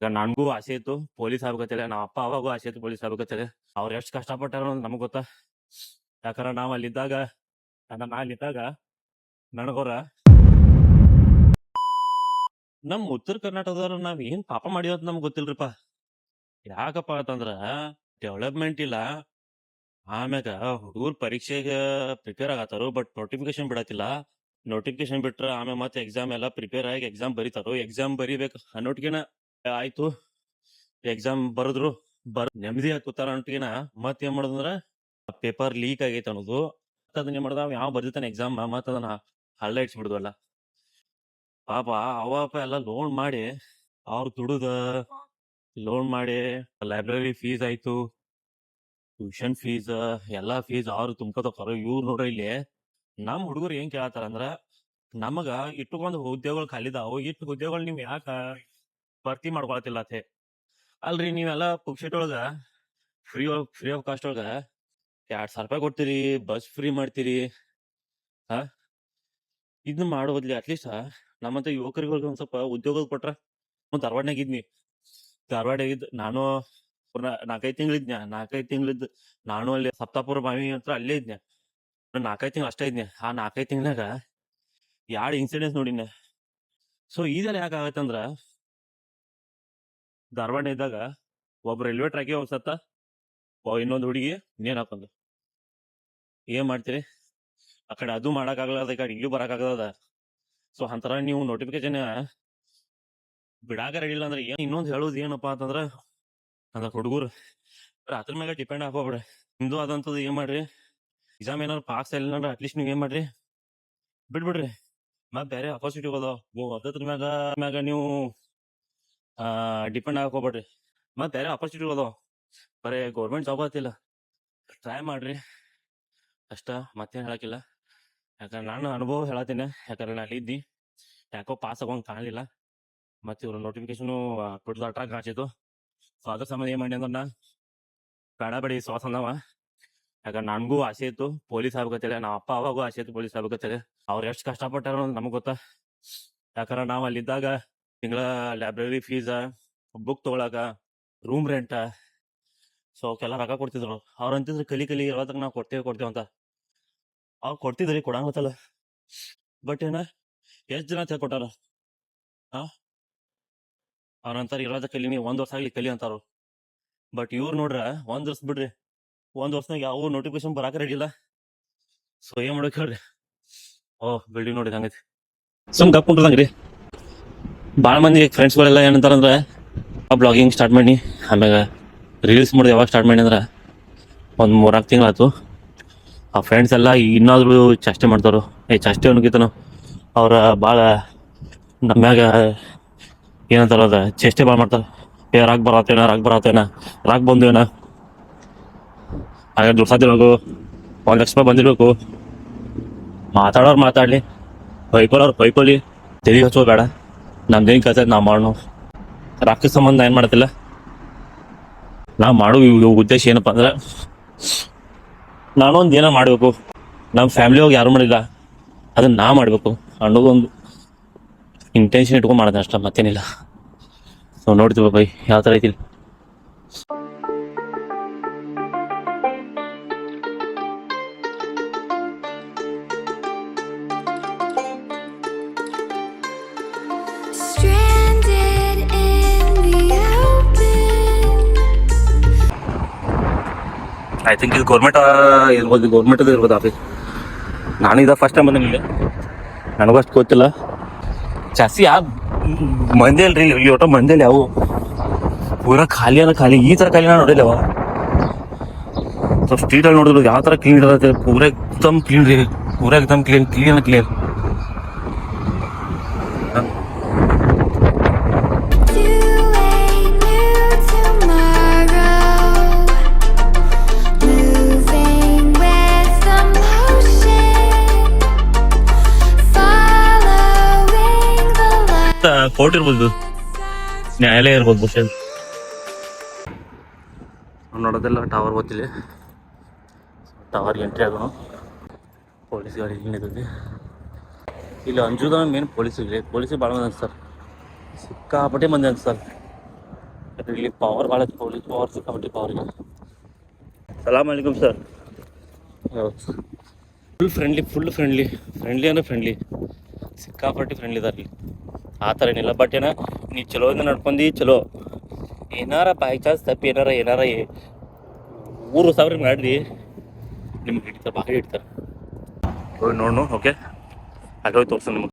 ಈಗ ನನಗೂ ಆಸೆ ಇತ್ತು ಪೊಲೀಸ್ ಆಗ್ಬೇಕಂತೇಳಿ, ನಮ್ಮ ಅಪ್ಪ ಅವಾಗೂ ಆಸೆ ಇತ್ತು ಪೊಲೀಸ್ ಆಗ್ಬೇಕಂತೇಳಿ. ಅವ್ರು ಎಷ್ಟು ಕಷ್ಟಪಟ್ಟಾರ ಅನ್ನೋದು ನಮಗೆ ಗೊತ್ತಾ. ಯಾಕಂದ್ರೆ ನಾವು ಅಲ್ಲಿದ್ದಾಗ ನನಗೋರ ನಮ್ ಉತ್ತರ ಕರ್ನಾಟಕದವ್ರು ನಾವ್ ಏನ್ ಪಾಪ ಮಾಡಿವತ್ ನಮ್ಗೆ ಗೊತ್ತಿಲ್ರಿಪ್ಪ. ಯಾಕಪ್ಪ ಅಂತಂದ್ರ ಡೆವಲಪ್ಮೆಂಟ್ ಇಲ್ಲ. ಆಮ್ಯಾಗ ಹುಡುಗರು ಪರೀಕ್ಷೆಗೆ ಪ್ರಿಪೇರ್ ಆಗತ್ತಾರು, ಬಟ್ ನೋಟಿಫಿಕೇಶನ್ ಬಿಡತ್ತಿಲ್ಲ. ನೋಟಿಫಿಕೇಶನ್ ಬಿಟ್ರ ಆಮೇಲೆ ಮತ್ತೆ ಎಕ್ಸಾಮ್ ಎಲ್ಲ ಪ್ರಿಪೇರ್ ಆಗಿ ಎಕ್ಸಾಮ್ ಬರೀತಾರೋ. ಎಕ್ಸಾಮ್ ಬರಿಬೇಕು ಅನ್ನೋಟ್ಗಿನ ಆಯ್ತು, ಎಕ್ಸಾಮ್ ಬರದ್ರು ನೆಮ್ಮದಿ ಕೂತಾರ ಅನ್ನೋಟ್ಗಿನ ಮತ್ ಏನ್ ಮಾಡೋದಂದ್ರ ಪೇಪರ್ ಲೀಕ್ ಆಗೈತೆ ಅನ್ನೋದು. ಅದನ್ನ ಏನ್ ಮಾಡ್ದ ಯಾವ ಬರ್ದಿತಾನೆ ಎಕ್ಸಾಮ್, ಮತ್ ಅದನ್ನ ಹೈಲೈಟ್ಸ್ ಬಿಡುದಲ್ಲ. ಪಾಪ ಅವಪ್ಪ ಎಲ್ಲ ಲೋನ್ ಮಾಡಿ ಅವ್ರು ದುಡುದ ಲೋನ್ ಮಾಡಿ ಲೈಬ್ರರಿ ಫೀಸ್ ಆಯ್ತು, ಟ್ಯೂಷನ್ ಫೀಸ್, ಎಲ್ಲಾ ಫೀಸ್ ಅವ್ರು ತುಂಬ್ಕೋತಾರ. ಇವ್ರು ನೋಡ್ರಿ ಇಲ್ಲಿ ನಮ್ ಹುಡುಗರು ಏನ್ ಕೇಳತ್ತಾರ ಅಂದ್ರ, ನಮಗ ಇಟ್ಟುಕೊಂಡ್ ಉದ್ಯೋಗಗಳು ಖಾಲಿದಾವು, ಇಟ್ಟು ಉದ್ಯೋಗಗಳು ನೀವ್ ಯಾಕ ಭರ್ತಿ ಮಾಡ್ಕೊಳತಿಲ್ಲ ಅತ್ತೆ. ಅಲ್ರಿ ನೀವೆಲ್ಲ ಪುಕ್ಷಿಟ್ ಒಳಗ ಫ್ರೀ ಆಫ್ ಕಾಸ್ಟ್ ಒಳಗ 2,000 ರೂಪಾಯಿ ಕೊಡ್ತೀರಿ, ಬಸ್ ಫ್ರೀ ಮಾಡ್ತೀರಿ. ಇದನ್ನ ಮಾಡೋ ಬದ್ಲಿ ಅಟ್ಲೀಸ್ಟ್ ನಮ್ಮಂತ ಯುವಕರಿಗೆ ಒಂದ್ ಸ್ವಲ್ಪ ಉದ್ಯೋಗ ಕೊಟ್ರ. ಧಾರವಾಡನಾಗ ಇದ್ನಿ, ಧಾರವಾಡ ನಾನು 4-5 ತಿಂಗಳಿದ್ ನಾನು ಅಲ್ಲಿ ಸಪ್ತಾಪುರ ಬಾವಿ ಹತ್ರ ಅಲ್ಲೇ ಇದ್ನೆ. 4-5 ತಿಂಗಳು ಅಷ್ಟೇ ಇದ್ನೆ. ಆ 4-5 ತಿಂಗಳಾಗ 2 ಇನ್ಸಿಡೆನ್ಸ್ ನೋಡಿನ. ಸೊ ಇದೆಲ್ಲ ಯಾಕೆ ಆಗತ್ತಂದ್ರ, ಧಾರವಾಡ ಇದ್ದಾಗ ಒಬ್ಬ ರೈಲ್ವೆ ಟ್ರ್ಯಾಕಿಗೆ ಹೋಗ್ಸತ್ತ, ಇನ್ನೊಂದು ಹುಡುಗಿ ನೇನ್ ಹಾಕೊಂಡ್ ಏನ್ ಮಾಡ್ತೀರಿ. ಆ ಕಡೆ ಅದು ಮಾಡಕ್ ಆಗಲ್ಲ, ಈ ಕಡೆ ಇಲ್ಲೂ ಬರಕ್ ಆಗದ. ಸೊ ಅಂತರ ನೀವು ನೋಟಿಫಿಕೇಶನ್ ಬಿಡಾಕ ರೆಡಿ ಇಲ್ಲ ಅಂದ್ರೆ ಇನ್ನೊಂದು ಹೇಳುದು ಏನಪ್ಪಾ ಅಂತಂದ್ರ, ಅದ್ರ ಹುಡುಗರು ಅದ್ರ ಮ್ಯಾಗ ಡಿಪೆಂಡ್ ಹಾಕೋಬಿಡ್ರಿ. ನಿಮ್ದು ಅದಂತದ್ದು ಏನ್ ಮಾಡ್ರಿ, ಎಕ್ಸಾಮ್ ಏನಾದ್ರು ಪಾಸ್ ಇಲ್ಲ ಅಂದ್ರೆ ಅಟ್ಲೀಸ್ಟ್ ನೀವ್ ಏನ್ ಮಾಡ್ರಿ, ಬಿಡ್ಬಿಡ್ರಿ. ಮತ್ ಬೇರೆ ಅಪಾರ್ಚುನಿಟಿ ಅದ್ರ ಮ್ಯಾಗ ನೀವು ಡಿಪೆಂಡ್ ಹಾಕೋಬಿಡ್ರಿ. ಮತ್ ಬೇರೆ ಅಪಾರ್ಚುನಿಟಿ ಅದಾವ, ಬರೇ ಗೌರ್ಮೆಂಟ್ ಜಾಬ್ ಆತಿಲ್ಲ, ಟ್ರೈ ಮಾಡ್ರಿ ಅಷ್ಟ. ಮತ್ತೇನ್ ಹೇಳಕಿಲ್ಲ. ಯಾಕಂದ್ರೆ ನಾನು ಅನುಭವ ಹೇಳತ್ತೀನಿ, ಯಾಕಂದ್ರೆ ನಾನು ಇದ್ದಿ ಯಾಕೋ ಪಾಸ್ ಆಗೋಂಗ್ ಕಾಣಲಿಲ್ಲ. ಮತ್ತೆ ಇವ್ರು ನೋಟಿಫಿಕೇಶನ್ ಬಿಡ್ದು ಅಟ್ರಾಕ್ ಕಾಣಿಸಿತ್ತು. ಸೊ ಅದ್ರ ಸಂಬಂಧ ಏನ್ ಮಾಡಿ ಅಂದ್ರೆ ನಾ ಬೇಡ ಬೇಡಿ ಶ್ವಾಸ ಅಂದವ. ಯಾಕಂದ್ರೆ ನನಗೂ ಆಸೆ ಇತ್ತು ಪೊಲೀಸ್ ಆಗ್ಬೇಕಂತೇಳಿ, ನಮ್ಮ ಅಪ್ಪ ಅವಾಗೂ ಆಸೆ ಇತ್ತು ಪೊಲೀಸ್ ಆಗ್ಬೇಕಂತೇಳಿ. ಅವ್ರು ಎಷ್ಟು ಕಷ್ಟಪಟ್ಟಾರ ಅನ್ನೋದು ನಮಗ್ ಗೊತ್ತಾ. ಯಾಕಂದ್ರೆ ನಾವ್ ಅಲ್ಲಿದ್ದಾಗ ತಿಂಗಳ ಲೈಬ್ರರಿ ಫೀಸ್, ಬುಕ್ ತಗೊಳಕ, ರೂಮ್ ರೆಂಟ್, ಸೊ ಅವಕ್ಕೆಲ್ಲ ರೊಕ್ಕ ಕೊಡ್ತಿದ್ರು. ಅವ್ರ ಅಂತಿದ್ರು ಕಲಿ ಯಾವಾಗ ನಾವು ಕೊಡ್ತೇವೆ ಅಂತ. ಅವ್ರು ಕೊಡ್ತಿದ್ರಿ, ಕೊಡಂಗತ್ತಲ್ಲ. ಬಟ್ ಏನ ಎಷ್ಟ್ ಜನ ಕೊಟ್ಟಾರ. ಅವ್ರಂತಾರ ಇರೋದ ಕಲಿ, ನೀವು 1 ವರ್ಷ ಆಗ್ಲಿ ಕಲಿ ಅಂತಾರ. ಬಟ್ ಇವ್ರು ನೋಡ್ರ 1 ವರ್ಷ ಬಿಡ್ರಿ, 1 ವರ್ಷನಾಗ ಯಾವ ನೋಟಿಫಿಕೇಶನ್ ಬರಾಕ ರೆಡಿ ಇಲ್ಲ. ಸೊ ಏನ್ ಮಾಡೋಕ್ ಹೇಳ್ರಿ. ಬಿಲ್ಡಿಂಗ್ ನೋಡಿದ ಹಂಗೈತಿ, ಸುಮ್ ಗಪ್ ಕುಂಟ್ರಂಗ್ರಿ. ಬಾಳ ಮಂದಿ ಫ್ರೆಂಡ್ಸ್ಗಳೆಲ್ಲ ಏನಂತಾರಂದ್ರ, ಬ್ಲಾಗಿಂಗ್ ಸ್ಟಾರ್ಟ್ ಮಾಡಿ ಆಮ್ಯಾಗ ರೀಲ್ಸ್ ಮಾಡೋದು ಯಾವಾಗ ಸ್ಟಾರ್ಟ್ ಮಾಡಿ ಅಂದ್ರ 1-3 ತಿಂಗಳಾಯ್ತು. ಆ ಫ್ರೆಂಡ್ಸ್ ಎಲ್ಲ ಇನ್ನಾದ್ರು ಚಷ್ಟೆ ಮಾಡ್ತಾರು. ಚಷ್ಟೆ ಅನ್ಕಿತನು ಅವ್ರ ಭಾಳ ನಮ್ಯಾಗ ಏನಂತಾರ ಅದ ಚೇಷ್ಟೆ ಭಾಳ ಮಾಡ್ತಾರ. ರಾಗ್ ಬರತ್ತೇನ ರಾಗ್ ಬಂದೇನ, ಹಾಗೆ ದುಡ್ಸಾತಿರ್ಬೇಕು, 1 ಲಕ್ಷ ರೂಪಾಯಿ ಬಂದಿರ್ಬೇಕು. ಮಾತಾಡೋರು ಮಾತಾಡ್ಲಿ, ಹೊಯ್ಕೊಳ್ಳಿ, ತೆರಿಗೆ ಹಚ್ಚೋ ಬೇಡ. ನಮ್ದೇನ್ ಕೆಲಸ ನಾವ್ ಮಾಡೋಣ. ರಾಕ್ಷಸ ಸಂಬಂಧ ಏನ್ ಮಾಡತ್ತಿಲ್ಲ. ನಾವ್ ಮಾಡೋ ಉದ್ದೇಶ ಏನಪ್ಪಾ ಅಂದ್ರ, ನಾನೊಂದ್ ಏನೋ ಮಾಡ್ಬೇಕು, ನಮ್ ಫ್ಯಾಮಿಲಿ ಹೋಗಿ ಯಾರು ಮಾಡಿಲ್ಲ ಅದನ್ನ ನಾ ಮಾಡ್ಬೇಕು ಅನ್ನೋದೊಂದು ಇಂಟೆನ್ಷನ್ ಇಟ್ಕೊಂಡ್ ಮಾಡೋದ ಅಷ್ಟ, ಮತ್ತೇನಿಲ್ಲ. ಸೊ ನೋಡ್ತೀವಿ ಬೈ ಯಾವ ತರ ಐತಿ. ಐ ಥಿಂಕ್ ಇದು ಗೌರ್ಮೆಂಟ್ ಇರ್ಬೋದು ಆಫೀಸ್. ನಾನು ಇದ ಫಸ್ಟ್ ಟೈಮ್ ಬಂದಿಲ್ಲ, ನನಗೂ ಅಷ್ಟು ಗೊತ್ತಿಲ್ಲ. ಜಾಸ್ತಿ ಮಂದಿ ಅಲ್ರಿ ಇಲ್ಲಿ, ಒಟ್ಟು ಮಂದಿ ಅಲ್ಲಿ ಯಾವ ಪೂರಾ ಖಾಲಿ ಈ ತರ ಖಾಲಿ ನಾ ನೋಡಿಲ್ಲವ. ಸ್ವಲ್ಪ ಸ್ಟ್ರೀಟ್ ಅಲ್ಲಿ ನೋಡಿದ್ರು ಯಾವ ತರ ಕ್ಲೀನ್ ಇರತ್ತೆ, ಪೂರಾ ಎಕ್ದಮ್ ಕ್ಲೀನ್ ರೀ, ಪೂರಾ ಎಕ್ದಮ್ ಕ್ಲೀನ್. ಕೋರ್ಟ್ ಇರ್ಬೋದು, ನ್ಯಾಯಾಲಯ ಇರ್ಬೋದು ಬಹುಶಃ. ನೋಡೋದೆಲ್ಲ ಟವರ್ ಗೊತ್ತಿಲ್ಲ. ಟವರ್ಗೆ ಎಂಟ್ರಿ ಆಗೋಣ. ಪೊಲೀಸ್ ಗಾಡಿ ನಿಂತಿದೆ ಇಲ್ಲಿ. ಅಂಜುದ ಮೇನ್ ಪೊಲೀಸಿಗೆ ಭಾಳ ಮಂದಿ ಅನ್ಸ್ತಾರೆ, ಸಿಕ್ಕಾಪಟ್ಟೆ ಮಂದಿ ಅನ್ಸ್ತಾರೆ. ಇಲ್ಲಿ ಪವರ್ ಭಾಳ ಪೊಲೀಸ್ ಪವರ್ ಸಿಕ್ಕಾಬಿಟ್ಟು ಪವರ್ಗೆ. ಸಲಾಮ್ ಅಲೈಕುಮ್ ಸರ್. ಫುಲ್ ಫ್ರೆಂಡ್ಲಿ ಅಂದರೆ ಫ್ರೆಂಡ್ಲಿ, ಸಿಕ್ಕಾಪಟ್ಟಿ ಫ್ರೆಂಡ್ಲಿ ಇದಾರೆ ಇಲ್ಲಿ. ಆ ಥರ ಏನಿಲ್ಲ. ಬಟ್ ನೀ ಚಲೋದಿಂದ ನಡ್ಕೊಂಡು ಚಲೋ, ಏನಾರ ಬೈ ಚಾನ್ಸ್ ತಪ್ಪಿ ಏನಾರ 3,000 ಮಾಡ್ರಿ, ನಿಮ್ಗೆ ಹಿಡಿತಾರೆ, ಭಾಳ ಹಿಡಿತಾರೆ. ಹೋಗಿ ನೋಡು. ಓಕೆ, ಅಲ್ಲಿ ಹೋಗಿ ತೋರಿಸು ನಿಮ್ಗೆ.